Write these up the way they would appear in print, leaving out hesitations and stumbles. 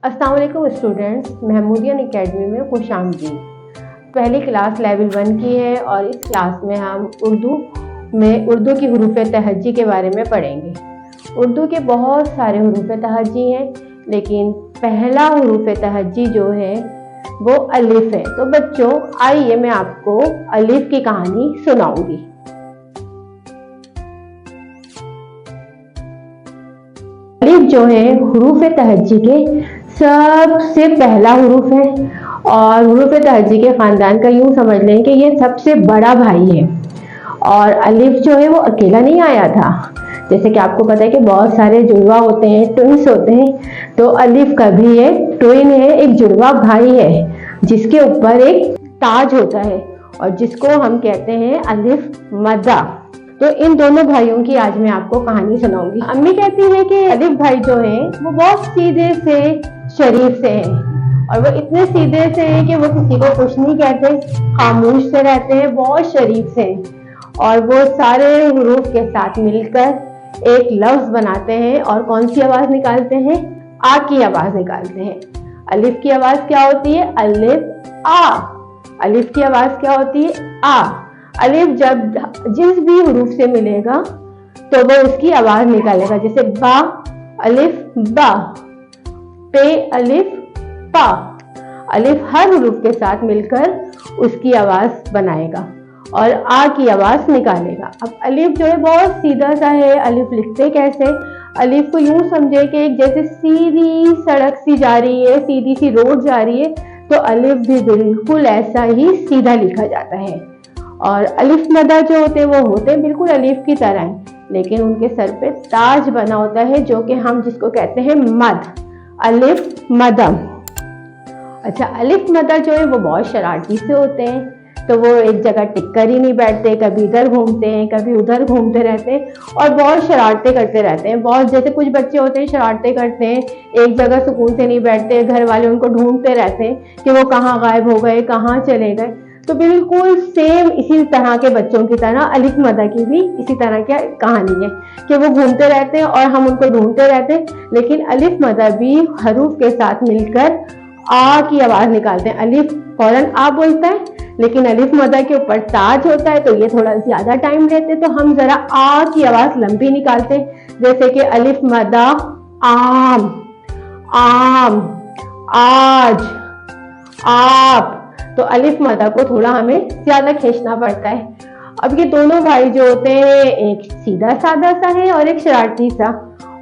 अस्सलाम वालेकुम students, महमूदियन academy में खुशामदीद। पहली क्लास लेवल 1 की है और इस क्लास में हम उर्दू की हुरूफ तहज्जी के बारे में पढ़ेंगे। उर्दू के बहुत सारे हुरूफ तहज्जी हैं, लेकिन पहला हुरूफ तहज्जी जो है वो अलिफ है। तो बच्चों आइए मैं आपको अलिफ की कहानी सुनाऊंगी। अलिफ जो है हुरूफ तहज्जी के सबसे पहला हुरूफ है और हुरूफ तहज्जी के ख़ानदान का यूँ समझ लें कि ये सबसे बड़ा भाई है। और अलिफ जो है वो अकेला नहीं आया था, जैसे कि आपको पता है कि बहुत सारे जुड़वा होते हैं, ट्विंस होते हैं। तो अलिफ का भी एक ट्विन है, एक जुड़वा भाई है जिसके ऊपर एक ताज होता है और जिसको हम कहते हैं अलिफ मदा। तो इन दोनों भाइयों की आज मैं आपको कहानी सुनाऊंगी। अम्मी कहती है कि अलिफ भाई जो है वो बहुत सीधे से शरीफ से हैं और वो इतने सीधे से हैं कि वो किसी को कुछ नहीं कहते, खामोश से रहते हैं, बहुत शरीफ से हैं। और वो सारे हुरूफ के साथ मिलकर एक लफ्ज बनाते हैं और कौन सी आवाज निकालते हैं? आ की आवाज निकालते हैं। अलिफ की आवाज क्या होती है? अलिफ आ। अलिफ की आवाज क्या होती है? आ। अलिफ जब जिस भी हुरूफ से मिलेगा तो वो उसकी आवाज निकालेगा, जैसे बा अलिफ बा, पे अलिफ पा। अलिफ हर हुरूफ के साथ मिलकर उसकी आवाज बनाएगा और आ की आवाज निकालेगा। अब अलिफ जो है बहुत सीधा सा है। अलिफ लिखते कैसे? अलिफ को यूं समझे कि एक जैसे सीधी सड़क सी जा रही है, सीधी सी रोड जा रही है, तो अलिफ भी बिल्कुल ऐसा ही सीधा लिखा जाता है। और अलिफ मदा जो होते हैं वो होते हैं बिल्कुल अलिफ की तरह है, लेकिन उनके सर पे ताज बना होता है जो कि हम जिसको कहते हैं मद, अलिफ मदम। अच्छा, अलिफ मदा जो है वो बहुत शरारती से होते हैं, तो वो एक जगह टिक कर ही नहीं बैठते, कभी इधर घूमते हैं कभी उधर घूमते रहते हैं और बहुत शरारतें करते रहते हैं। बहुत जैसे कुछ बच्चे होते हैं शरारतें करते हैं, एक जगह सुकून से नहीं बैठते, घर वाले उनको ढूंढते रहते हैं कि वो कहाँ गायब हो गए, कहाँ चले गए। तो बिल्कुल सेम इसी तरह के बच्चों की तरह अलिफ मदा की भी इसी तरह की कहानी है कि वो घूमते रहते हैं और हम उनको ढूंढते रहते हैं। लेकिन अलिफ मदा भी हरूफ के साथ मिलकर आ की आवाज निकालते हैं। अलिफ फौरन आ बोलता है, लेकिन अलिफ मदा के ऊपर ताज होता है तो ये थोड़ा ज्यादा टाइम लेते, तो हम जरा आ की आवाज लंबी निकालते हैं, जैसे कि अलिफ मदा आम, आम, आज, आप। तो अलिफ मदा को थोड़ा हमें ज्यादा खींचना पड़ता है। अब ये दोनों भाई जो होते हैं, एक सीधा साधा सा है और एक शरारती सा,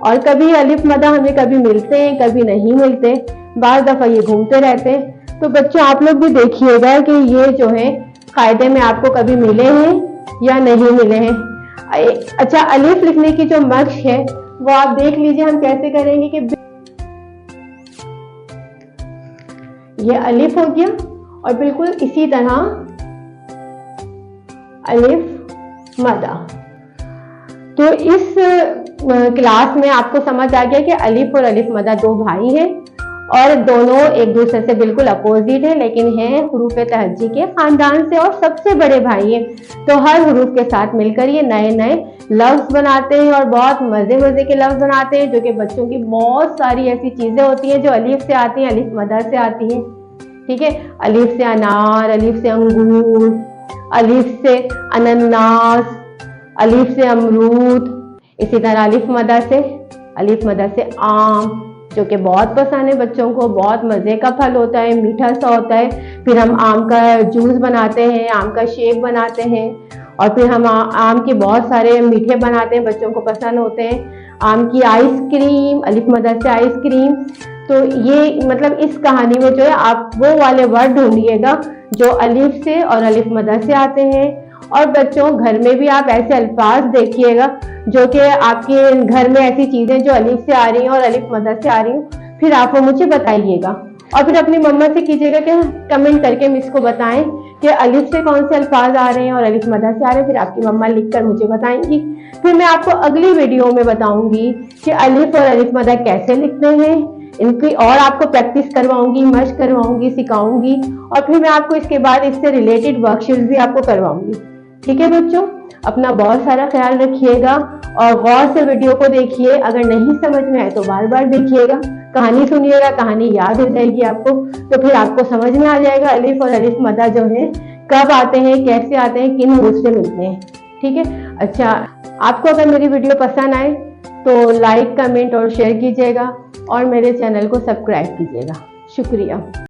और कभी अलिफ मदा हमें कभी मिलते हैं कभी नहीं मिलते, बार दफा ये घूमते रहते हैं। तो बच्चों आप लोग भी देखिएगा कि ये जो है कायदे में आपको कभी मिले हैं या नहीं मिले हैं। अच्छा, अलिफ लिखने की जो मश्क है वो आप देख लीजिए हम कैसे करेंगे कि ये अलिफ हो गया और बिल्कुल इसी तरह अलिफ मदा। तो इस क्लास में आपको समझ आ गया कि अलिफ और अलिफ मदा दो भाई हैं और दोनों एक दूसरे से बिल्कुल अपोजिट है, लेकिन हैं हुरूफ तहज्जी के खानदान से और सबसे बड़े भाई हैं। तो हर हुरूफ के साथ मिलकर ये नए नए लफ्ज बनाते हैं और बहुत मजे मजे के लफ्ज बनाते हैं, जो कि बच्चों की बहुत सारी ऐसी चीजें होती हैं जो अलिफ से आती हैं, अलिफ मदा से आती हैं। ठीक है, अलिफ से अनार, अलिफ से अंगूर, अलिफ से अनन्नास, अलिफ से अमरूद। इसी तरह अलिफ मदा से आम, जो कि बहुत पसंद है बच्चों को, बहुत मजे का फल होता है, मीठा सा होता है। फिर हम आम का जूस बनाते हैं, आम का शेक बनाते हैं और फिर हम आम के बहुत सारे मीठे बनाते हैं, बच्चों को पसंद होते हैं। आम की आइसक्रीम, अलिफ मदा से आइसक्रीम। तो ये मतलब इस कहानी में जो है आप वो वाले वर्ड ढूंढिएगा जो अलिफ से और अलिफ मदा से आते हैं। और बच्चों घर में भी आप ऐसे अल्फाज देखिएगा जो कि आपके घर में ऐसी चीजें जो अलिफ से आ रही हैं और अलिफ मदा से आ रही हैं, फिर आप वो मुझे बताइएगा और फिर अपनी मम्मा से कीजिएगा कि कमेंट करके मिस को बताएं कि अलिफ से कौन से अल्फाज आ रहे हैं और अलिफ मदा से आ रहे हैं। फिर आपकी मम्मा लिखकर मुझे बताएंगी। फिर मैं आपको अगली वीडियो में बताऊंगी कि अलिफ और अलिफ मदा कैसे लिखते हैं, इनकी और आपको प्रैक्टिस करवाऊंगी, मश्क करवाऊंगी, सिखाऊंगी और फिर मैं आपको इसके बाद इससे रिलेटेड वर्कशीट भी आपको करवाऊंगी। ठीक है बच्चों, अपना बहुत सारा ख्याल रखिएगा और गौर से वीडियो को देखिए। अगर नहीं समझ में आए तो बार बार देखिएगा। कहानी सुनिएगा, कहानी याद हो जाएगी आपको, तो फिर आपको समझ में आ जाएगा अलिफ और अलिफ मदा जो है कब आते हैं, कैसे आते हैं, किन रूप से मिलते हैं। ठीक है। अच्छा, आपको अगर मेरी वीडियो पसंद आए तो लाइक, कमेंट और शेयर कीजिएगा और मेरे चैनल को सब्सक्राइब कीजिएगा। शुक्रिया।